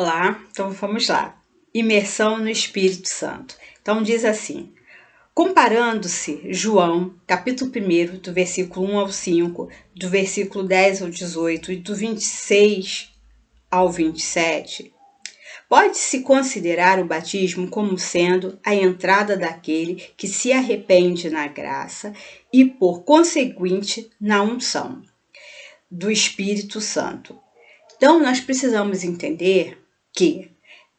Olá, então vamos lá. Imersão no Espírito Santo. Então diz assim: comparando-se João, capítulo 1, do versículo 1 ao 5, do versículo 10 ao 18 e do 26 ao 27, pode-se considerar o batismo como sendo a entrada daquele que se arrepende na graça e, por conseguinte, na unção do Espírito Santo. Então, nós precisamos entender que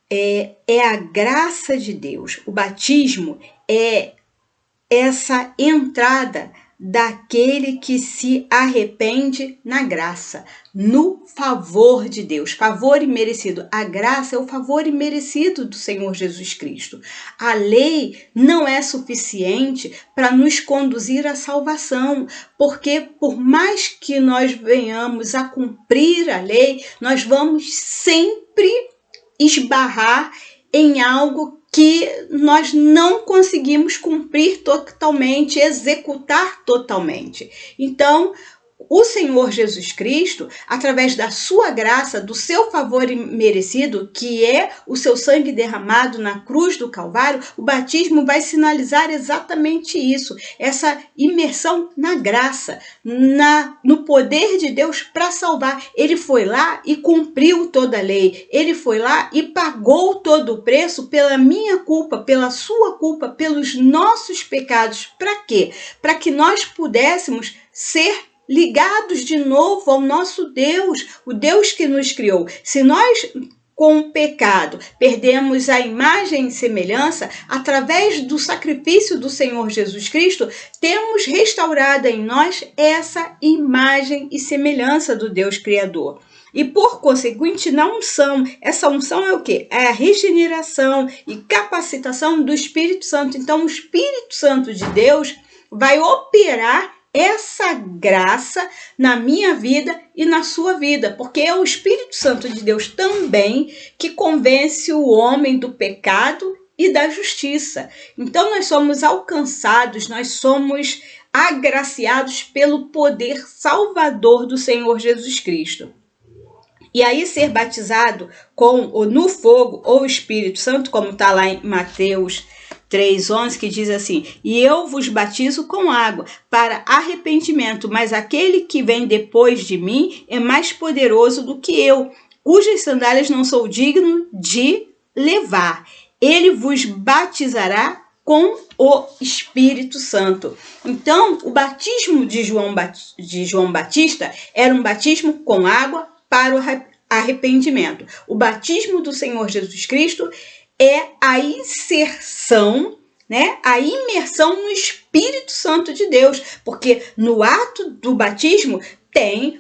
é a graça de Deus. O batismo é essa entrada daquele que se arrepende na graça, no favor de Deus, favor imerecido. A graça é o favor imerecido do Senhor Jesus Cristo. A lei não é suficiente para nos conduzir à salvação, porque por mais que nós venhamos a cumprir a lei, nós vamos sempre esbarrar em algo que nós não conseguimos cumprir totalmente, executar totalmente. Então, o Senhor Jesus Cristo, através da sua graça, do seu favor merecido, que é o seu sangue derramado na cruz do Calvário, o batismo vai sinalizar exatamente isso, essa imersão na graça, no poder de Deus para salvar. Ele foi lá e cumpriu toda a lei, ele foi lá e pagou todo o preço pela minha culpa, pela sua culpa, pelos nossos pecados. Para quê? Para que nós pudéssemos ser ligados de novo ao nosso Deus, o Deus que nos criou. Se nós, com o pecado, perdemos a imagem e semelhança, através do sacrifício do Senhor Jesus Cristo, temos restaurada em nós essa imagem e semelhança do Deus Criador. E por conseguinte, na unção, essa unção é o quê? É a regeneração e capacitação do Espírito Santo. Então, o Espírito Santo de Deus vai operar essa graça na minha vida e na sua vida, porque é o Espírito Santo de Deus também que convence o homem do pecado e da justiça. Então nós somos alcançados, nós somos agraciados pelo poder salvador do Senhor Jesus Cristo. E aí ser batizado com ou no fogo ou Espírito Santo, como está lá em Mateus 3,11, que diz assim: e eu vos batizo com água para arrependimento, mas aquele que vem depois de mim é mais poderoso do que eu, cujas sandálias não sou digno de levar. Ele vos batizará com o Espírito Santo. Então, o batismo de João Batista era um batismo com água para o arrependimento. O batismo do Senhor Jesus Cristo é a inserção, a imersão no Espírito Santo de Deus, porque no ato do batismo tem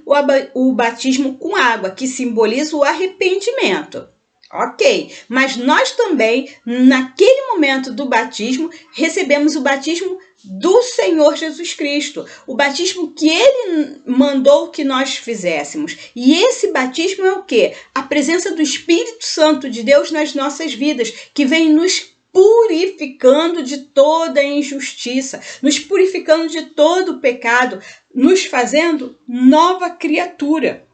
o batismo com água, que simboliza o arrependimento. Ok, mas nós também, naquele momento do batismo, recebemos o batismo do Senhor Jesus Cristo, o batismo que Ele mandou que nós fizéssemos. E esse batismo é o quê? A presença do Espírito Santo de Deus nas nossas vidas, que vem nos purificando de toda injustiça, nos purificando de todo o pecado, nos fazendo nova criatura.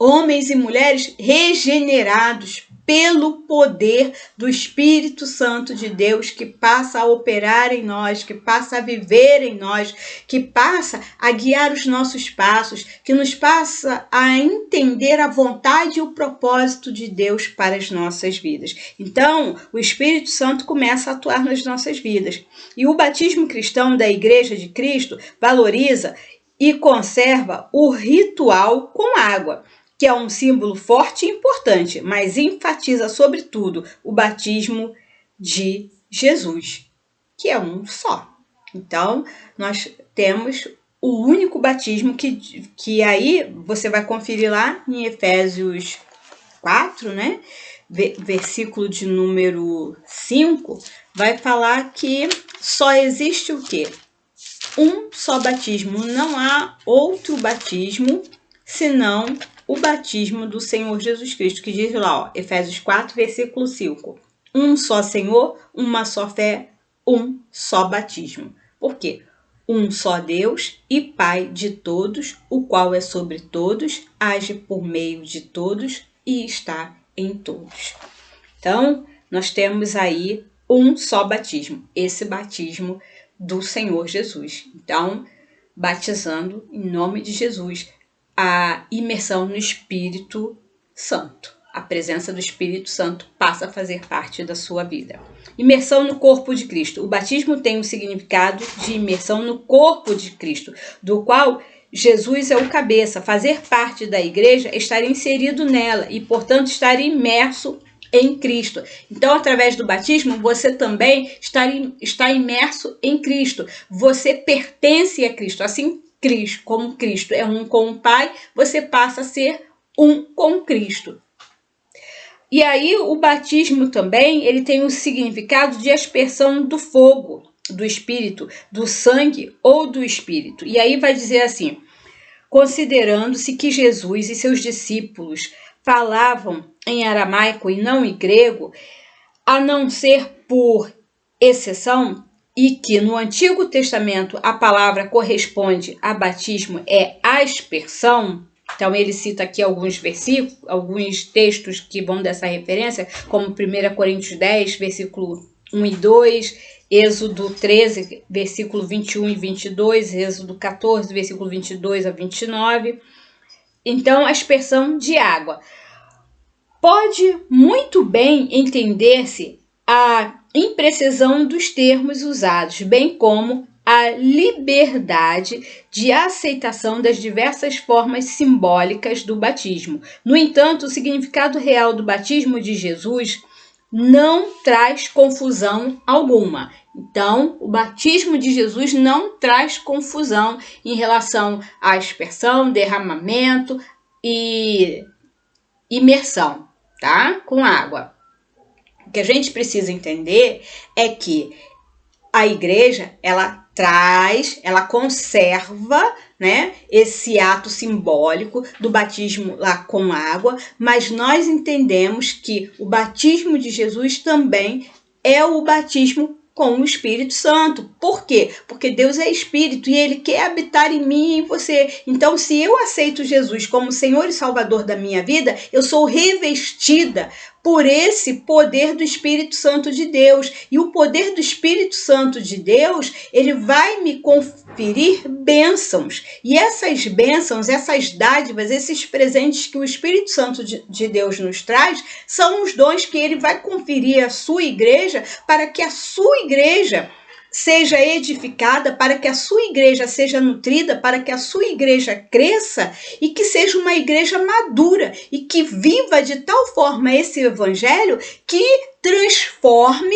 Homens e mulheres regenerados pelo poder do Espírito Santo de Deus, que passa a operar em nós, que passa a viver em nós, que passa a guiar os nossos passos, que nos passa a entender a vontade e o propósito de Deus para as nossas vidas. Então, o Espírito Santo começa a atuar nas nossas vidas. E o batismo cristão da Igreja de Cristo valoriza e conserva o ritual com água, que é um símbolo forte e importante, mas enfatiza, sobretudo, o batismo de Jesus, que é um só. Então, nós temos o único batismo que aí você vai conferir lá em Efésios 4, versículo de número 5, vai falar que só existe o quê? Um só batismo, não há outro batismo senão o batismo do Senhor Jesus Cristo, que diz lá, Efésios 4, versículo 5. Um só Senhor, uma só fé, um só batismo. Por quê? Um só Deus e Pai de todos, o qual é sobre todos, age por meio de todos e está em todos. Então, nós temos aí um só batismo, esse batismo do Senhor Jesus. Então, batizando em nome de Jesus, a imersão no Espírito Santo. A presença do Espírito Santo passa a fazer parte da sua vida. Imersão no corpo de Cristo. O batismo tem um significado de imersão no corpo de Cristo, do qual Jesus é o cabeça. Fazer parte da igreja é estar inserido nela e, portanto, estar imerso em Cristo. Então, através do batismo, você também está imerso em Cristo. Você pertence a Cristo. Assim, Cristo, como Cristo é um com o Pai, você passa a ser um com Cristo. E aí, o batismo também, ele tem o significado de aspersão do fogo, do Espírito, do sangue ou do Espírito. E aí vai dizer assim: considerando-se que Jesus e seus discípulos falavam em aramaico e não em grego, a não ser por exceção, e que no Antigo Testamento a palavra corresponde a batismo é aspersão. Então ele cita aqui alguns versículos, alguns textos que vão dessa referência, como 1 Coríntios 10, versículo 1 e 2, Êxodo 13, versículo 21 e 22, Êxodo 14, versículo 22 a 29. Então, a aspersão de água. Pode muito bem entender-se a imprecisão dos termos usados, bem como a liberdade de aceitação das diversas formas simbólicas do batismo. No entanto, o significado real do batismo de Jesus não traz confusão alguma. Então, o batismo de Jesus não traz confusão em relação à aspersão, derramamento e imersão, tá? Com água. O que a gente precisa entender é que a igreja, ela conserva, né, esse ato simbólico do batismo lá com água, mas nós entendemos que o batismo de Jesus também é o batismo com o Espírito Santo. Por quê? Porque Deus é Espírito e Ele quer habitar em mim e em você. Então, se eu aceito Jesus como Senhor e Salvador da minha vida, eu sou revestida por esse poder do Espírito Santo de Deus. E o poder do Espírito Santo de Deus, ele vai me conferir bênçãos. E essas bênçãos, essas dádivas, esses presentes que o Espírito Santo de Deus nos traz, são os dons que ele vai conferir à sua igreja, para que a sua igreja seja edificada, para que a sua igreja seja nutrida, para que a sua igreja cresça e que seja uma igreja madura e que viva de tal forma esse evangelho que transforme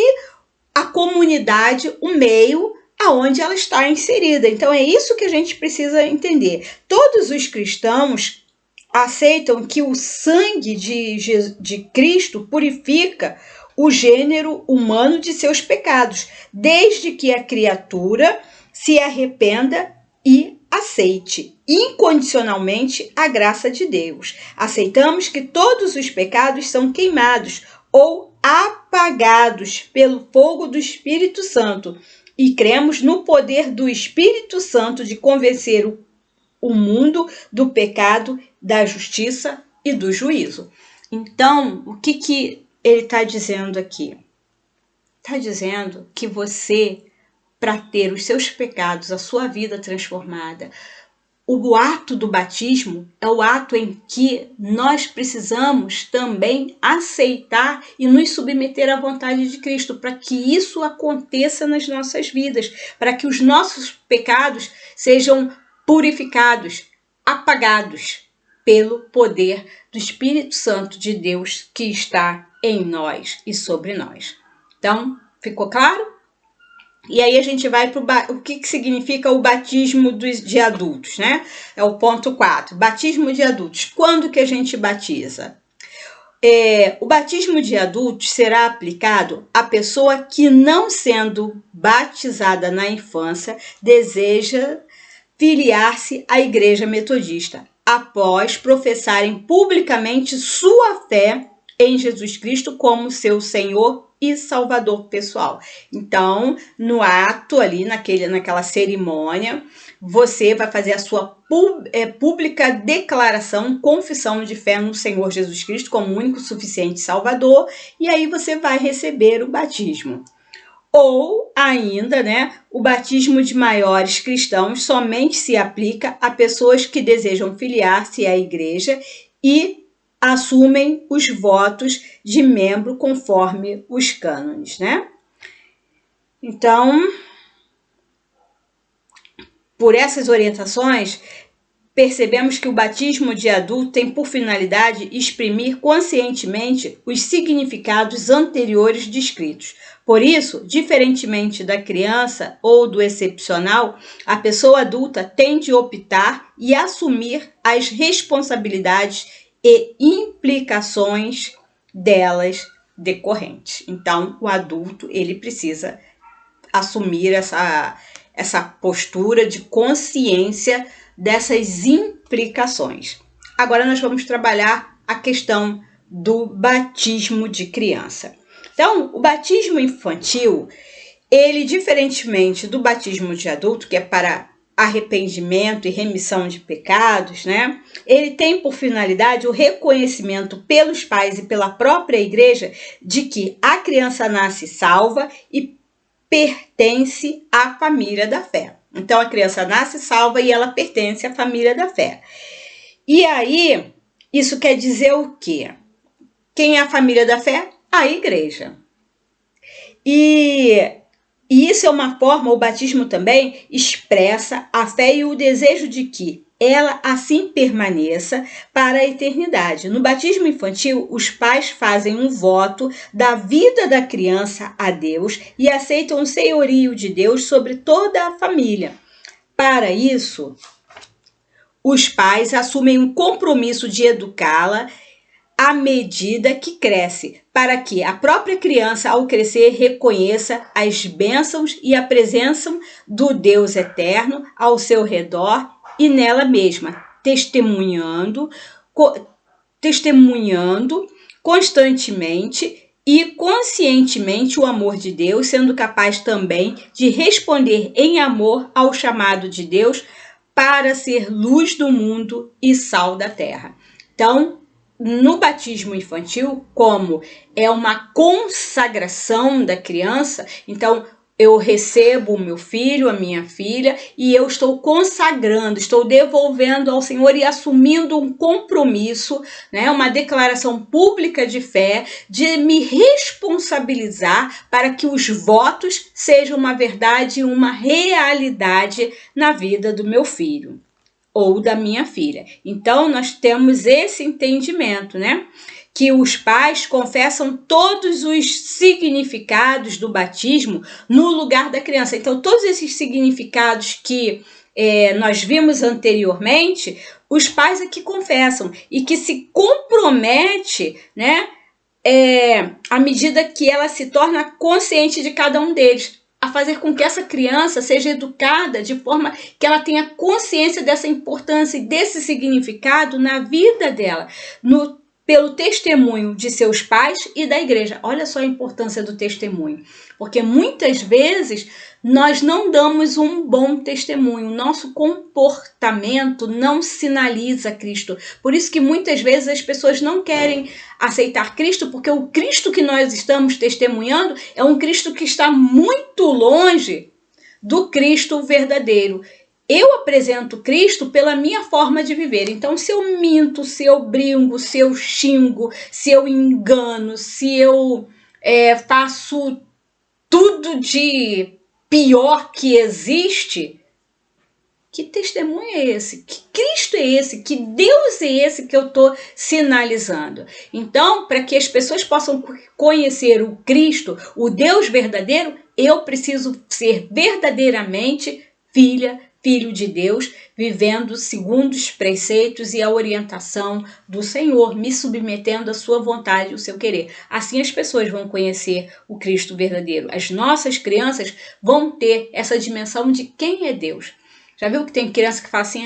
a comunidade, o meio aonde ela está inserida. Então é isso que a gente precisa entender. Todos os cristãos aceitam que o sangue de Cristo purifica o gênero humano de seus pecados, desde que a criatura se arrependa e aceite incondicionalmente a graça de Deus. Aceitamos que todos os pecados são queimados ou apagados pelo fogo do Espírito Santo e cremos no poder do Espírito Santo de convencer o mundo do pecado, da justiça e do juízo. Então, o que ele está dizendo aqui? Está dizendo que você, para ter os seus pecados, a sua vida transformada, o ato do batismo é o ato em que nós precisamos também aceitar e nos submeter à vontade de Cristo, para que isso aconteça nas nossas vidas, para que os nossos pecados sejam purificados, apagados pelo poder do Espírito Santo de Deus que está em nós e sobre nós. Então, ficou claro? E aí a gente vai para o que significa o batismo de adultos, né? É o ponto 4, batismo de adultos. Quando que a gente batiza? O batismo de adultos será aplicado à pessoa que, não sendo batizada na infância, deseja filiar-se à Igreja Metodista, após professarem publicamente sua fé em Jesus Cristo como seu Senhor e Salvador pessoal. Então, no ato ali, naquela cerimônia, você vai fazer a sua pública declaração, confissão de fé no Senhor Jesus Cristo como único, suficiente Salvador, e aí você vai receber o batismo. Ou ainda, o batismo de maiores cristãos somente se aplica a pessoas que desejam filiar-se à igreja e assumem os votos de membro conforme os cânones, Então, por essas orientações, percebemos que o batismo de adulto tem por finalidade exprimir conscientemente os significados anteriores descritos. Por isso, diferentemente da criança ou do excepcional, a pessoa adulta tem de optar e assumir as responsabilidades e implicações delas decorrentes. Então, o adulto ele precisa assumir essa postura de consciência dessas implicações. Agora nós vamos trabalhar a questão do batismo de criança. Então, o batismo infantil, ele, diferentemente do batismo de adulto, que é para arrependimento e remissão de pecados, ele tem por finalidade o reconhecimento pelos pais e pela própria igreja de que a criança nasce salva e pertence à família da fé. Então, a criança nasce salva e ela pertence à família da fé. E aí, isso quer dizer o quê? Quem é a família da fé? A igreja. E isso é uma forma, o batismo também expressa a fé e o desejo de que ela assim permaneça para a eternidade. No batismo infantil, os pais fazem um voto da vida da criança a Deus e aceitam o senhorio de Deus sobre toda a família. Para isso, os pais assumem um compromisso de educá-la à medida que cresce, para que a própria criança, ao crescer, reconheça as bênçãos e a presença do Deus eterno ao seu redor e nela mesma, testemunhando constantemente e conscientemente o amor de Deus, sendo capaz também de responder em amor ao chamado de Deus para ser luz do mundo e sal da terra. Então, no batismo infantil, como é uma consagração da criança, então eu recebo o meu filho, a minha filha, e eu estou consagrando, estou devolvendo ao Senhor e assumindo um compromisso, uma declaração pública de fé, de me responsabilizar para que os votos sejam uma verdade e uma realidade na vida do meu filho ou da minha filha. Então, nós temos esse entendimento, que os pais confessam todos os significados do batismo no lugar da criança. Então, todos esses significados que nós vimos anteriormente, os pais é que confessam e que se compromete, à medida que ela se torna consciente de cada um deles, a fazer com que essa criança seja educada de forma que ela tenha consciência dessa importância e desse significado na vida dela, pelo testemunho de seus pais e da igreja. Olha só a importância do testemunho, porque muitas vezes nós não damos um bom testemunho, nosso comportamento não sinaliza Cristo. Por isso que muitas vezes as pessoas não querem aceitar Cristo, porque o Cristo que nós estamos testemunhando é um Cristo que está muito longe do Cristo verdadeiro. Eu apresento Cristo pela minha forma de viver. Então, se eu minto, se eu brinco, se eu xingo, se eu engano, se eu faço tudo de pior que existe, que testemunho é esse? Que Cristo é esse? Que Deus é esse que eu estou sinalizando? Então, para que as pessoas possam conhecer o Cristo, o Deus verdadeiro, eu preciso ser verdadeiramente filho de Deus, vivendo segundo os preceitos e a orientação do Senhor, me submetendo à sua vontade e ao seu querer. Assim as pessoas vão conhecer o Cristo verdadeiro. As nossas crianças vão ter essa dimensão de quem é Deus. Já viu que tem criança que fala assim,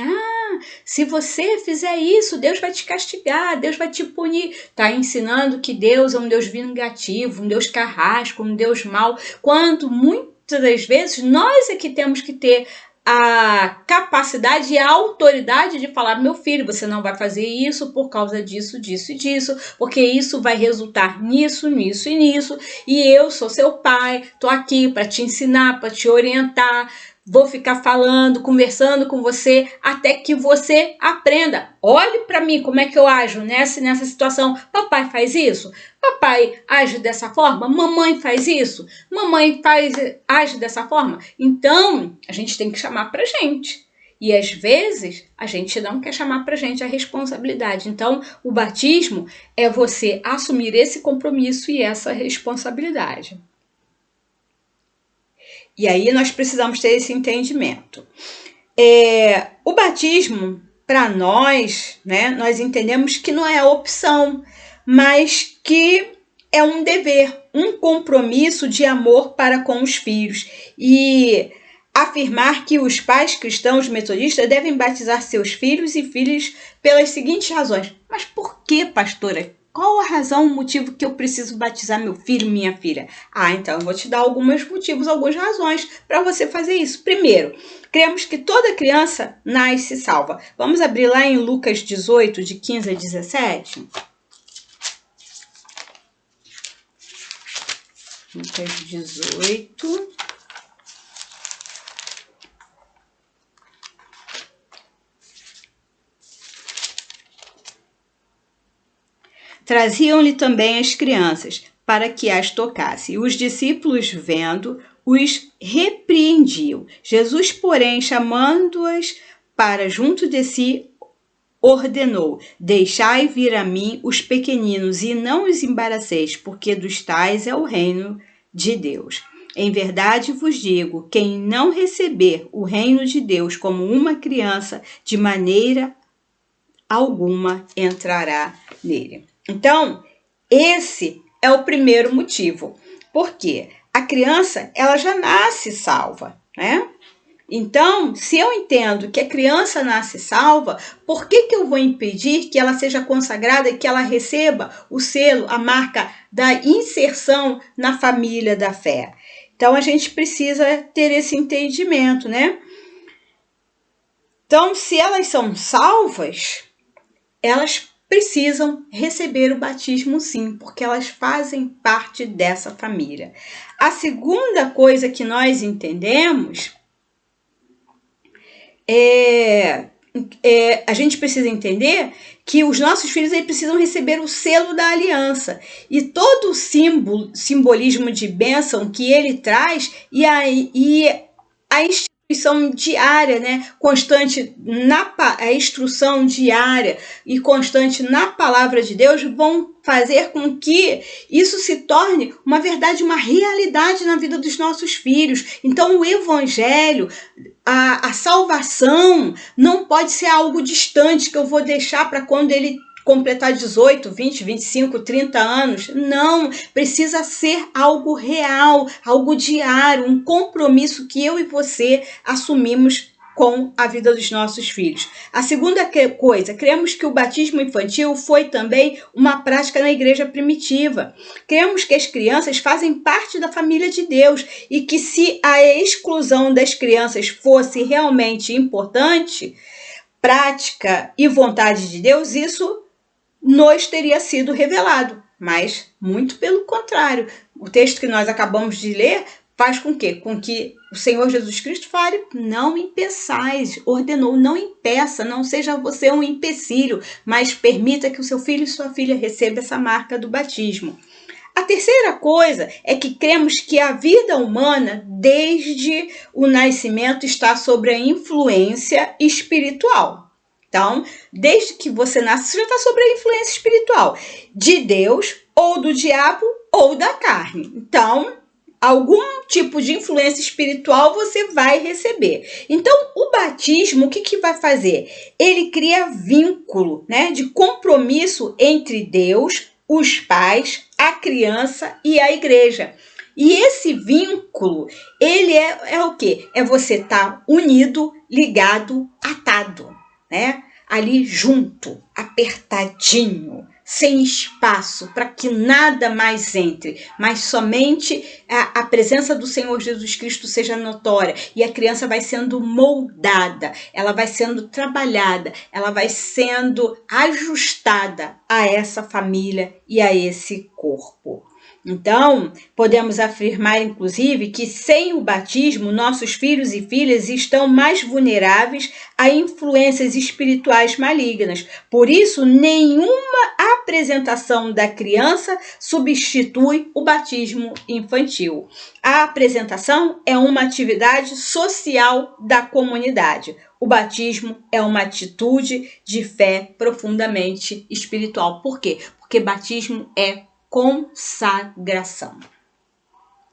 se você fizer isso, Deus vai te castigar, Deus vai te punir. Está ensinando que Deus é um Deus vingativo, um Deus carrasco, um Deus mau, quando muitas das vezes nós é que temos que ter a capacidade e a autoridade de falar: meu filho, você não vai fazer isso por causa disso, disso e disso, porque isso vai resultar nisso, nisso e nisso, e eu sou seu pai, tô aqui para te ensinar, para te orientar, vou ficar falando, conversando com você até que você aprenda. Olhe para mim como é que eu ajo nessa situação. Papai faz isso? Papai age dessa forma? Mamãe faz isso? Mamãe age dessa forma? Então, a gente tem que chamar pra gente. E às vezes, a gente não quer chamar pra gente a responsabilidade. Então, o batismo é você assumir esse compromisso e essa responsabilidade. E aí nós precisamos ter esse entendimento. O batismo, para nós, né, nós entendemos que não é opção, mas que é um dever, um compromisso de amor para com os filhos. E afirmar que os pais cristãos metodistas devem batizar seus filhos e filhas pelas seguintes razões. Mas por que, pastora? Qual a razão, o motivo que eu preciso batizar meu filho, minha filha? Então eu vou te dar alguns motivos, algumas razões para você fazer isso. Primeiro, cremos que toda criança nasce salva. Vamos abrir lá em Lucas 18, de 15 a 17. Lucas 18. Traziam-lhe também as crianças, para que as tocasse. E os discípulos, vendo, os repreendiam. Jesus, porém, chamando-as para junto de si, ordenou: deixai vir a mim os pequeninos, e não os embaraceis, porque dos tais é o reino de Deus. Em verdade vos digo, quem não receber o reino de Deus como uma criança, de maneira alguma entrará nele. Então, esse é o primeiro motivo. Por quê? A criança, ela já nasce salva, né? Então, se eu entendo que a criança nasce salva, por que eu vou impedir que ela seja consagrada e que ela receba o selo, a marca da inserção na família da fé? Então, a gente precisa ter esse entendimento, né? Então, se elas são salvas, elas precisam receber o batismo sim, porque elas fazem parte dessa família. A segunda coisa que nós entendemos a gente precisa entender que os nossos filhos precisam receber o selo da aliança e todo o simbolismo de bênção que ele traz e a instituição diária, né, constante a instrução diária e constante na palavra de Deus vão fazer com que isso se torne uma verdade, uma realidade na vida dos nossos filhos. Então o evangelho, a salvação não pode ser algo distante que eu vou deixar para quando ele completar 18, 20, 25, 30 anos. Não, precisa ser algo real, algo diário, um compromisso que eu e você assumimos com a vida dos nossos filhos. A segunda coisa, cremos que o batismo infantil foi também uma prática na igreja primitiva. Cremos que as crianças fazem parte da família de Deus e que se a exclusão das crianças fosse realmente importante, prática e vontade de Deus, isso nos teria sido revelado, mas muito pelo contrário. O texto que nós acabamos de ler faz com que o Senhor Jesus Cristo fale: não impeçais, ordenou, não impeça, não seja você um empecilho, mas permita que o seu filho e sua filha recebam essa marca do batismo. A terceira coisa é que cremos que a vida humana, desde o nascimento, está sob a influência espiritual. Então, desde que você nasce, você já está sob a influência espiritual de Deus, ou do diabo, ou da carne. Então, algum tipo de influência espiritual você vai receber. Então, o batismo, o que vai fazer? Ele cria vínculo, né, de compromisso entre Deus, os pais, a criança e a igreja. E esse vínculo, ele é o quê? É você estar unido, ligado, atado, né? Ali junto, apertadinho, sem espaço, para que nada mais entre, mas somente a presença do Senhor Jesus Cristo seja notória, e a criança vai sendo moldada, ela vai sendo trabalhada, ela vai sendo ajustada a essa família e a esse corpo. Então, podemos afirmar, inclusive, que sem o batismo, nossos filhos e filhas estão mais vulneráveis a influências espirituais malignas. Por isso, nenhuma apresentação da criança substitui o batismo infantil. A apresentação é uma atividade social da comunidade. O batismo é uma atitude de fé profundamente espiritual. Por quê? Porque batismo é consagração.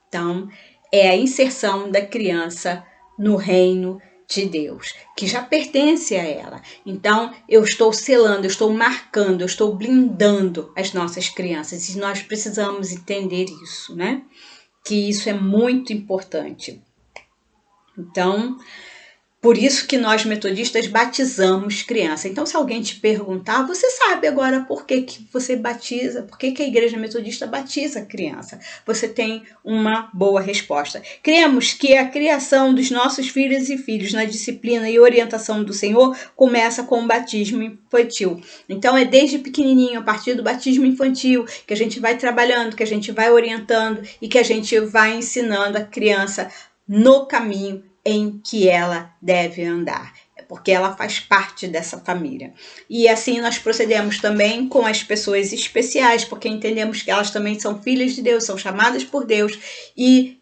Então, é a inserção da criança no reino de Deus, que já pertence a ela. Então, eu estou selando, eu estou marcando, eu estou blindando as nossas crianças. E nós precisamos entender isso, né? Que isso é muito importante. Então, por isso que nós metodistas batizamos criança. Então, se alguém te perguntar, você sabe agora por que você batiza, por que a igreja metodista batiza a criança. Você tem uma boa resposta. Cremos que a criação dos nossos filhos e filhos na disciplina e orientação do Senhor começa com o batismo infantil. Então, é desde pequenininho, a partir do batismo infantil, que a gente vai trabalhando, que a gente vai orientando e que a gente vai ensinando a criança no caminho em que ela deve andar, porque ela faz parte dessa família. E assim nós procedemos também com as pessoas especiais, porque entendemos que elas também são filhas de Deus, são chamadas por Deus, e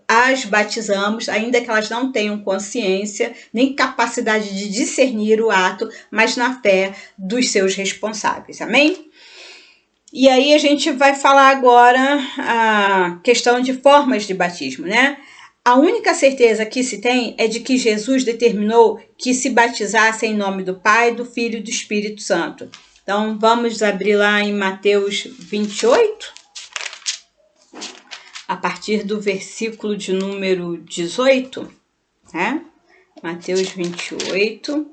as batizamos, ainda que elas não tenham consciência, nem capacidade de discernir o ato, mas na fé dos seus responsáveis. Amém? E aí a gente vai falar agora a questão de formas de batismo, né? A única certeza que se tem é de que Jesus determinou que se batizasse em nome do Pai, do Filho e do Espírito Santo. Então, vamos abrir lá em Mateus 28, a partir do versículo de número 18, né? Mateus 28,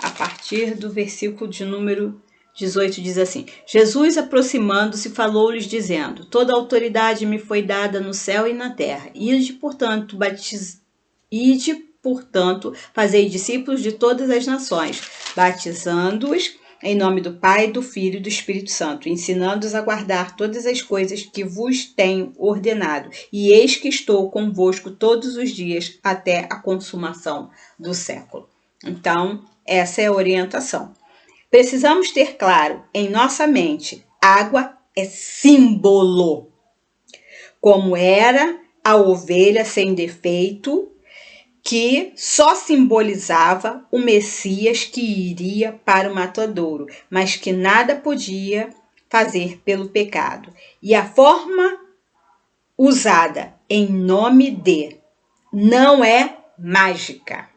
a partir do versículo de número 18 diz assim: Jesus, aproximando-se, falou-lhes dizendo: toda autoridade me foi dada no céu e na terra. Ide, portanto, fazei discípulos de todas as nações, batizando-os em nome do Pai, do Filho e do Espírito Santo, ensinando-os a guardar todas as coisas que vos tenho ordenado. E eis que estou convosco todos os dias até a consumação do século. Então, essa é a orientação. Precisamos ter claro em nossa mente, água é símbolo, como era a ovelha sem defeito, que só simbolizava o Messias que iria para o matadouro, mas que nada podia fazer pelo pecado. E a forma usada em nome de não é mágica.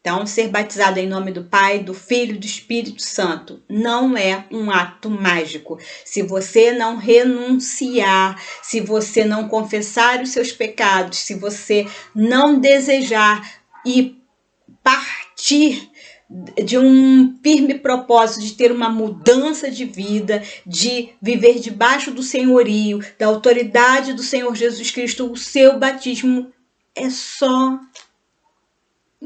Então, ser batizado em nome do Pai, do Filho e do Espírito Santo não é um ato mágico. Se você não renunciar, se você não confessar os seus pecados, se você não desejar e partir de um firme propósito de ter uma mudança de vida, de viver debaixo do senhorio, da autoridade do Senhor Jesus Cristo, o seu batismo é só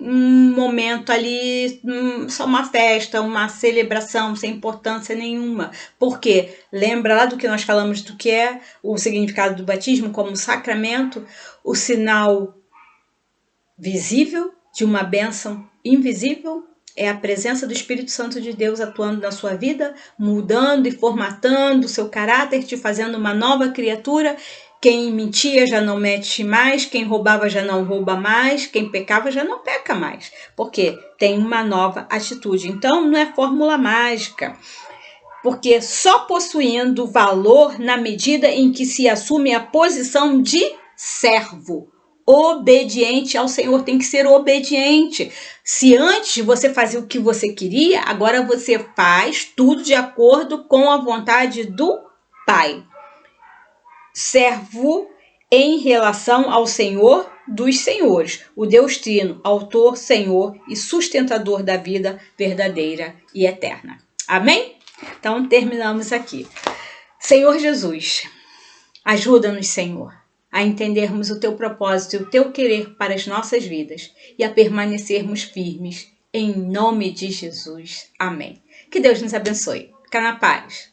um momento ali, só uma festa, uma celebração sem importância nenhuma. Porque lembra lá do que nós falamos do que é o significado do batismo como sacramento, o sinal visível de uma bênção invisível é a presença do Espírito Santo de Deus atuando na sua vida, mudando e formatando o seu caráter, te fazendo uma nova criatura. Quem mentia já não mente mais, quem roubava já não rouba mais, quem pecava já não peca mais, porque tem uma nova atitude. Então, não é fórmula mágica, porque só possuindo valor na medida em que se assume a posição de servo, obediente ao Senhor, tem que ser obediente. Se antes você fazia o que você queria, agora você faz tudo de acordo com a vontade do Pai. Servo em relação ao Senhor dos senhores, o Deus Trino, autor, Senhor e sustentador da vida verdadeira e eterna. Amém? Então, terminamos aqui. Senhor Jesus, ajuda-nos, Senhor, a entendermos o Teu propósito e o Teu querer para as nossas vidas e a permanecermos firmes. Em nome de Jesus. Amém. Que Deus nos abençoe. Fica na paz.